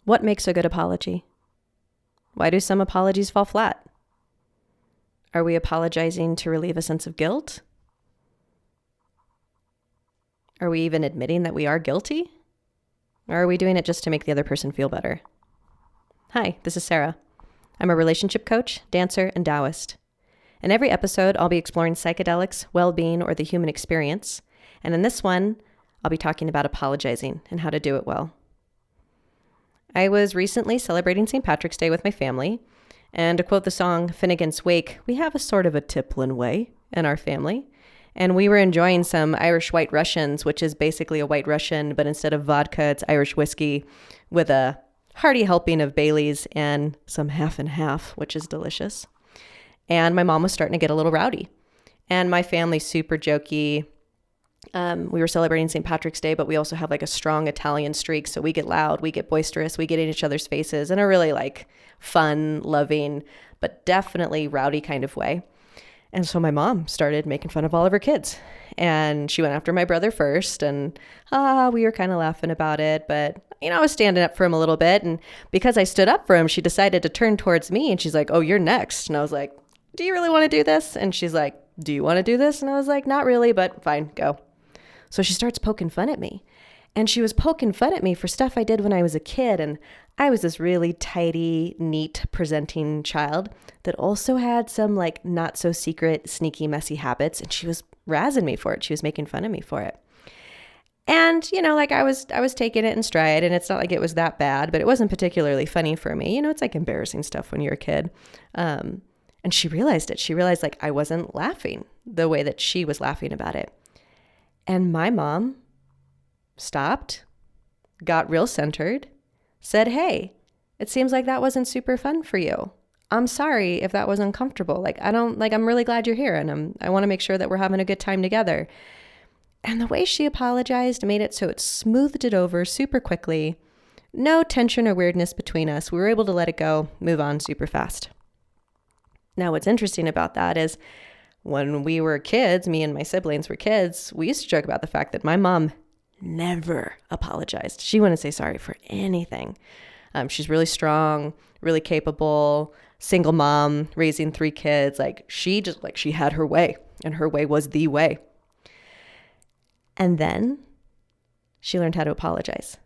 What makes a good apology? Why do some apologies fall flat? Are we apologizing to relieve a sense of guilt? Are we even admitting that we are guilty? Or are we doing it just to make the other person feel better? Hi, this is Sara. I'm a relationship coach, dancer, and Taoist. In every episode, I'll be exploring psychedelics, well-being, or the human experience. And in this one, I'll be talking about apologizing and how to do it well. I was recently celebrating St. Patrick's Day with my family. And to quote the song Finnegan's Wake, we have a sort of a Tipplin way in our family. And we were enjoying some Irish White Russians, which is basically a White Russian, but instead of vodka, it's Irish whiskey with a hearty helping of Bailey's and some half and half, which is delicious. And my mom was starting to get a little rowdy. And my family's super jokey. We were celebrating St. Patrick's Day, but we also have like a strong Italian streak. So we get loud, we get boisterous, we get in each other's faces in a really like fun, loving, but definitely rowdy kind of way. And so my mom started making fun of all of her kids. And she went after my brother first. And we were kind of laughing about it. But, I was standing up for him a little bit. And because I stood up for him, she decided to turn towards me. And she's like, "Oh, you're next." And I was like, "Do you really want to do this?" And she's like, "Do you want to do this?" And I was like, "Not really, but fine, go." So she starts poking fun at me. And she was poking fun at me for stuff I did when I was a kid. And I was this really tidy, neat, presenting child that also had some like not so secret, sneaky, messy habits. And she was razzing me for it. She was making fun of me for it. And, I was taking it in stride, and it's not like it was that bad, but it wasn't particularly funny for me. It's like embarrassing stuff when you're a kid. And she realized it. She realized like I wasn't laughing the way that she was laughing about it. And my mom stopped, got real centered, said, "Hey, it seems like that wasn't super fun for you. I'm sorry if that was uncomfortable. I'm really glad you're here, and I want to make sure that we're having a good time together." And the way she apologized made it so it smoothed it over super quickly. No tension or weirdness between us. We were able to let it go, move on super fast. Now, what's interesting about that is when we were kids, me and my siblings were kids, we used to joke about the fact that my mom never apologized. She wouldn't say sorry for anything. She's really strong, really capable, single mom, raising 3 kids. She had her way, and her way was the way. And then she learned how to apologize.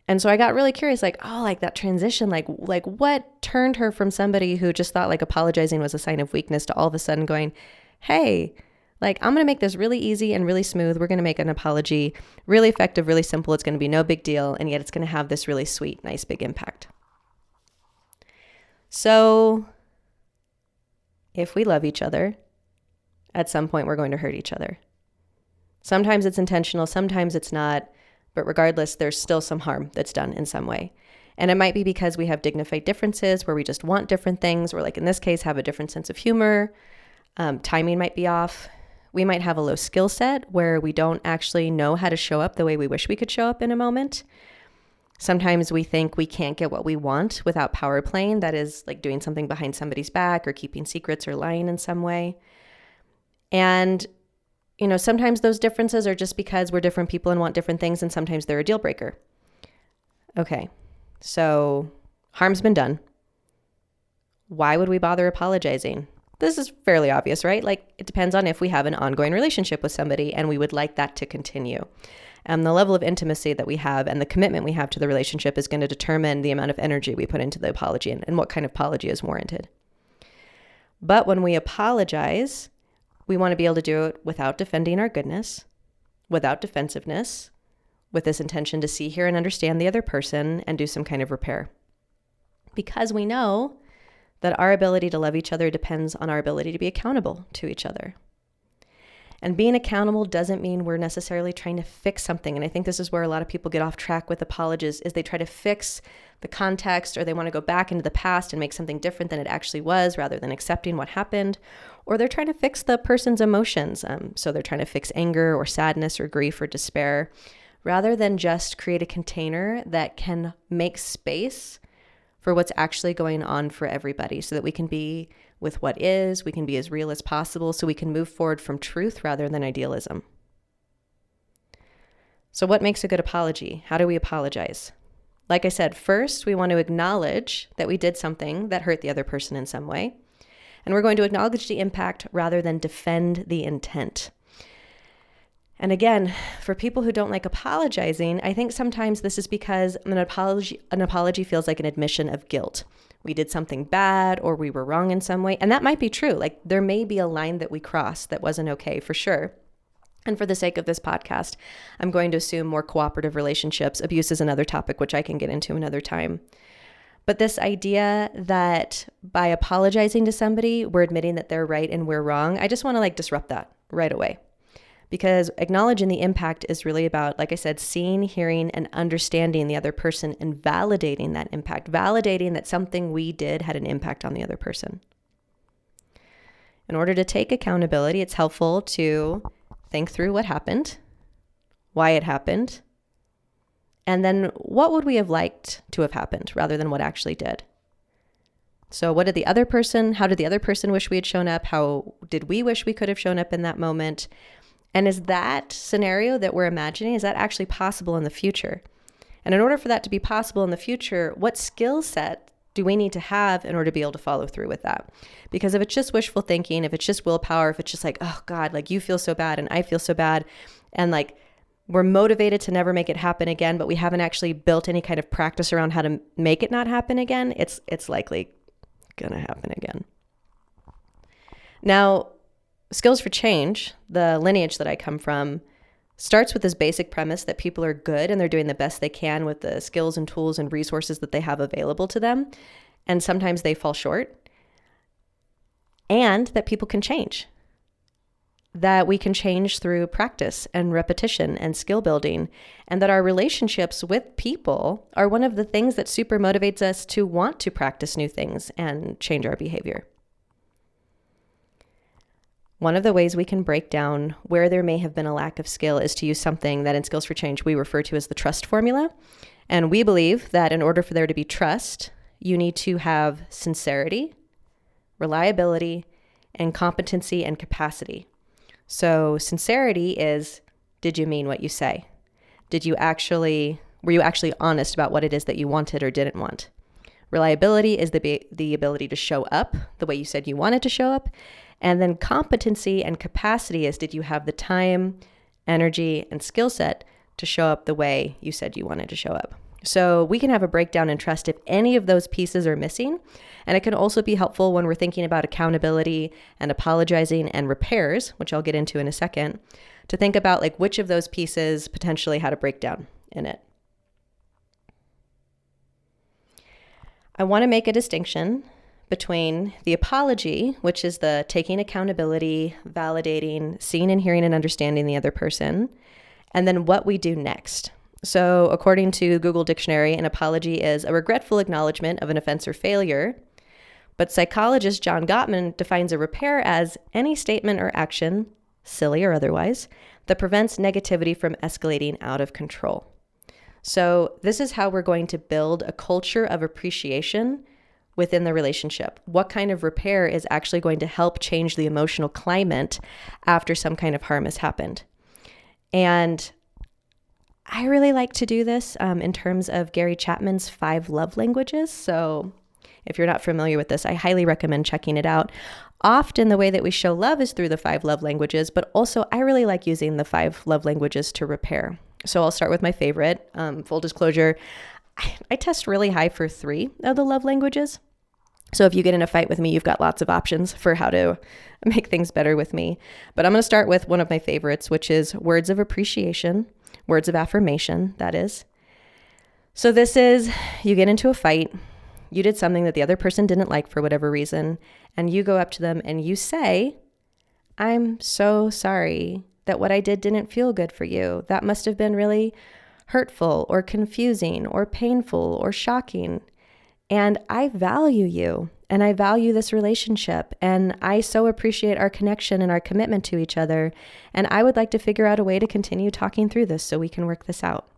And so I got really curious, that transition, what turned her from somebody who just thought apologizing was a sign of weakness to all of a sudden going, "Hey, I'm going to make this really easy and really smooth. We're going to make an apology really effective, really simple. It's going to be no big deal. And yet it's going to have this really sweet, nice, big impact." So if we love each other, at some point we're going to hurt each other. Sometimes it's intentional, sometimes it's not. But regardless, there's still some harm that's done in some way. And it might be because we have dignified differences where we just want different things, or in this case, have a different sense of humor. Timing might be off. We might have a low skill set where we don't actually know how to show up the way we wish we could show up in a moment. Sometimes we think we can't get what we want without power playing. That is doing something behind somebody's back or keeping secrets or lying in some way. And sometimes those differences are just because we're different people and want different things, and sometimes they're a deal breaker. Okay, so harm's been done. Why would we bother apologizing? This is fairly obvious, right? It depends on if we have an ongoing relationship with somebody and we would like that to continue. The level of intimacy that we have and the commitment we have to the relationship is going to determine the amount of energy we put into the apology and what kind of apology is warranted. But when we apologize, we want to be able to do it without defending our goodness, without defensiveness, with this intention to see, hear, and understand the other person and do some kind of repair. Because we know that our ability to love each other depends on our ability to be accountable to each other. And being accountable doesn't mean we're necessarily trying to fix something. And I think this is where a lot of people get off track with apologies, is they try to fix the context, or they want to go back into the past and make something different than it actually was rather than accepting what happened. Or they're trying to fix the person's emotions. So they're trying to fix anger or sadness or grief or despair, rather than just create a container that can make space for what's actually going on for everybody, so that we can be with what is, we can be as real as possible, so we can move forward from truth rather than idealism. So what makes a good apology? How do we apologize? Like I said, first, we want to acknowledge that we did something that hurt the other person in some way. And we're going to acknowledge the impact rather than defend the intent. And again, for people who don't like apologizing, I think sometimes this is because an apology feels like an admission of guilt. We did something bad or we were wrong in some way. And that might be true. Like there may be a line that we crossed that wasn't okay for sure. And for the sake of this podcast, I'm going to assume more cooperative relationships. Abuse is another topic, which I can get into another time. But this idea that by apologizing to somebody, we're admitting that they're right and we're wrong, I just want to disrupt that right away. Because acknowledging the impact is really about, like I said, seeing, hearing, and understanding the other person and validating that impact, validating that something we did had an impact on the other person. In order to take accountability, it's helpful to think through what happened, why it happened, and then what would we have liked to have happened rather than what actually did. So how did the other person wish we had shown up? How did we wish we could have shown up in that moment? And is that scenario that we're imagining, is that actually possible in the future? And in order for that to be possible in the future, what skill set do we need to have in order to be able to follow through with that? Because if it's just wishful thinking, if it's just willpower, if it's just oh God, you feel so bad and I feel so bad, and we're motivated to never make it happen again, but we haven't actually built any kind of practice around how to make it not happen again, it's likely gonna happen again. Now, Skills for Change, the lineage that I come from, starts with this basic premise that people are good and they're doing the best they can with the skills and tools and resources that they have available to them. And sometimes they fall short. And that people can change. That we can change through practice and repetition and skill building. And that our relationships with people are one of the things that super motivates us to want to practice new things and change our behavior. One of the ways we can break down where there may have been a lack of skill is to use something that in Skills for Change we refer to as the trust formula. And we believe that in order for there to be trust, you need to have sincerity, reliability, and competency and capacity. So sincerity is, did you mean what you say? Were you actually honest about what it is that you wanted or didn't want? Reliability is the ability to show up the way you said you wanted to show up. And then competency and capacity is, did you have the time, energy, and skill set to show up the way you said you wanted to show up? So we can have a breakdown in trust if any of those pieces are missing. And it can also be helpful when we're thinking about accountability and apologizing and repairs, which I'll get into in a second, to think about which of those pieces potentially had a breakdown in it. I want to make a distinction between the apology, which is the taking accountability, validating, seeing and hearing and understanding the other person, and then what we do next. So according to Google Dictionary, an apology is a regretful acknowledgement of an offense or failure. But psychologist John Gottman defines a repair as any statement or action, silly or otherwise, that prevents negativity from escalating out of control. So this is how we're going to build a culture of appreciation within the relationship. What kind of repair is actually going to help change the emotional climate after some kind of harm has happened? And I really like to do this in terms of Gary Chapman's 5 love languages. So if you're not familiar with this, I highly recommend checking it out. Often the way that we show love is through the 5 love languages, but also I really like using the 5 love languages to repair. So I'll start with my favorite. Full disclosure, I test really high for 3 of the love languages. So if you get in a fight with me, you've got lots of options for how to make things better with me. But I'm going to start with one of my favorites, which is words of appreciation, words of affirmation, that is. So this is, you get into a fight, you did something that the other person didn't like for whatever reason, and you go up to them and you say, I'm so sorry that what I did didn't feel good for you. That must have been really hurtful or confusing or painful or shocking. And I value you and I value this relationship and I so appreciate our connection and our commitment to each other. And I would like to figure out a way to continue talking through this so we can work this out.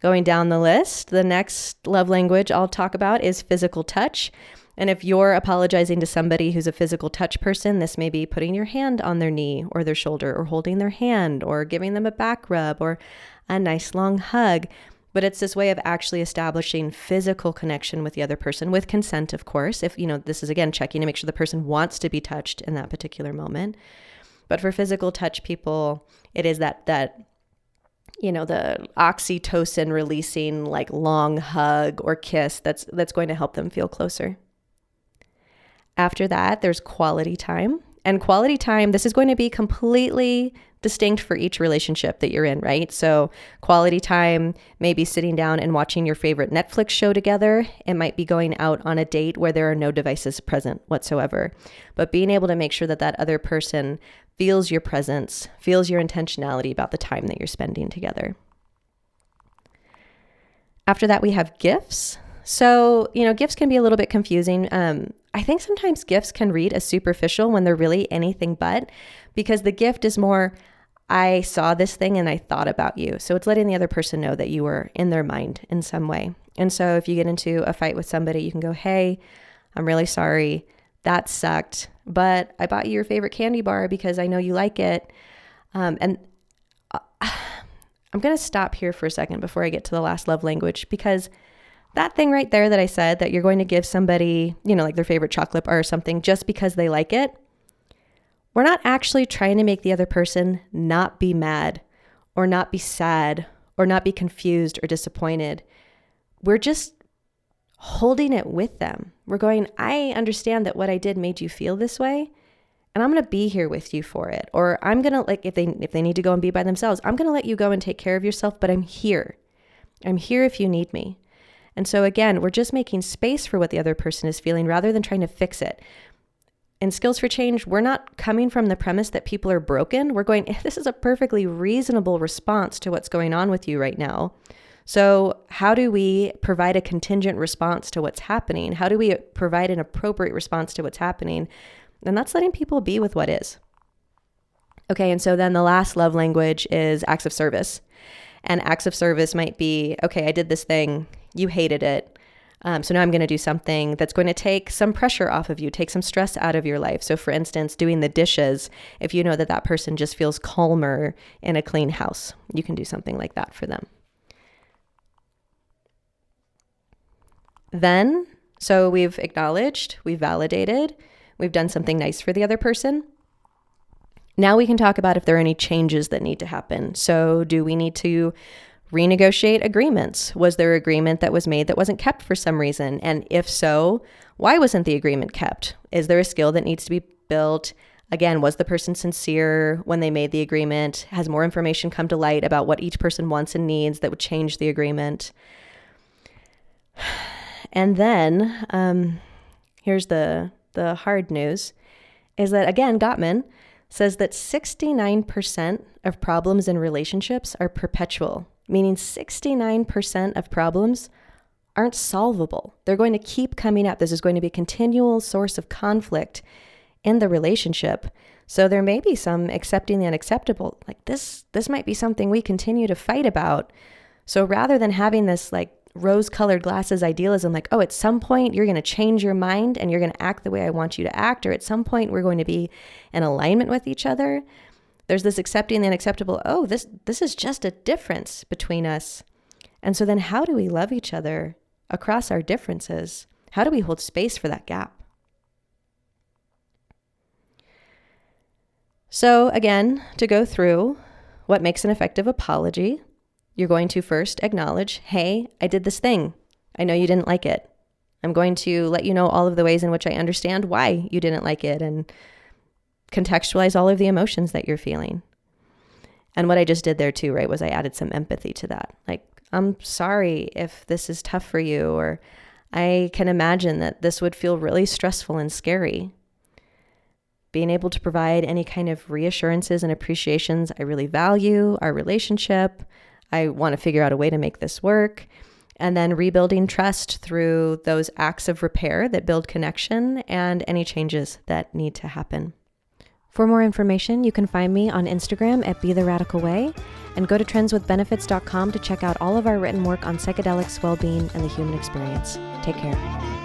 Going down the list, the next love language I'll talk about is physical touch. And if you're apologizing to somebody who's a physical touch person, this may be putting your hand on their knee or their shoulder or holding their hand or giving them a back rub or a nice long hug. but it's this way of actually establishing physical connection with the other person, with consent, of course. If, this is, again, checking to make sure the person wants to be touched in that particular moment. But for physical touch people, it is that the oxytocin releasing, like, long hug or kiss that's going to help them feel closer. After that, there's quality time. And quality time, this is going to be completely distinct for each relationship that you're in, right? So quality time may be sitting down and watching your favorite Netflix show together. It might be going out on a date where there are no devices present whatsoever. But being able to make sure that that other person feels your presence, feels your intentionality about the time that you're spending together. After that, we have gifts. So, gifts can be a little bit confusing. I think sometimes gifts can read as superficial when they're really anything but, because the gift is more, I saw this thing and I thought about you. So it's letting the other person know that you were in their mind in some way. And so if you get into a fight with somebody, you can go, hey, I'm really sorry. That sucked, but I bought you your favorite candy bar because I know you like it. I'm going to stop here for a second before I get to the last love language, because that thing right there that I said, that you're going to give somebody, like their favorite chocolate bar or something just because they like it, we're not actually trying to make the other person not be mad or not be sad or not be confused or disappointed. We're just holding it with them. We're going, I understand that what I did made you feel this way, and I'm going to be here with you for it. Or I'm going to, if they need to go and be by themselves, I'm going to let you go and take care of yourself, but I'm here. I'm here if you need me. And so again, we're just making space for what the other person is feeling rather than trying to fix it. In Skills for Change, we're not coming from the premise that people are broken. We're going, this is a perfectly reasonable response to what's going on with you right now. So how do we provide a contingent response to what's happening? How do we provide an appropriate response to what's happening? And that's letting people be with what is. Okay, and so then the last love language is acts of service. And acts of service might be, okay, I did this thing, you hated it. So now I'm going to do something that's going to take some pressure off of you, take some stress out of your life. So for instance, doing the dishes, if you know that that person just feels calmer in a clean house, you can do something like that for them. Then, so we've acknowledged, we've validated, we've done something nice for the other person. Now we can talk about if there are any changes that need to happen. So do we need to renegotiate agreements? Was there an agreement that was made that wasn't kept for some reason? And if so, why wasn't the agreement kept? Is there a skill that needs to be built? Again, was the person sincere when they made the agreement? Has more information come to light about what each person wants and needs that would change the agreement? And then here's the hard news, is that, again, Gottman says that 69% of problems in relationships are perpetual, meaning 69% of problems aren't solvable. They're going to keep coming up. This is going to be a continual source of conflict in the relationship. So there may be some accepting the unacceptable. Like this might be something we continue to fight about. So rather than having this like rose-colored glasses idealism, like, oh, at some point you're going to change your mind and you're going to act the way I want you to act, or at some point we're going to be in alignment with each other. There's this accepting the unacceptable. Oh, this is just a difference between us. And so then how do we love each other across our differences? How do we hold space for that gap? So again, to go through what makes an effective apology, you're going to first acknowledge, hey, I did this thing. I know you didn't like it. I'm going to let you know all of the ways in which I understand why you didn't like it and contextualize all of the emotions that you're feeling. And what I just did there too, right, was I added some empathy to that. Like, I'm sorry if this is tough for you, or I can imagine that this would feel really stressful and scary. Being able to provide any kind of reassurances and appreciations. I really value our relationship. I want to figure out a way to make this work. And then rebuilding trust through those acts of repair that build connection and any changes that need to happen. For more information, you can find me on Instagram at Be The Radical Way, and go to trendswithbenefits.com to check out all of our written work on psychedelics, well-being, and the human experience. Take care.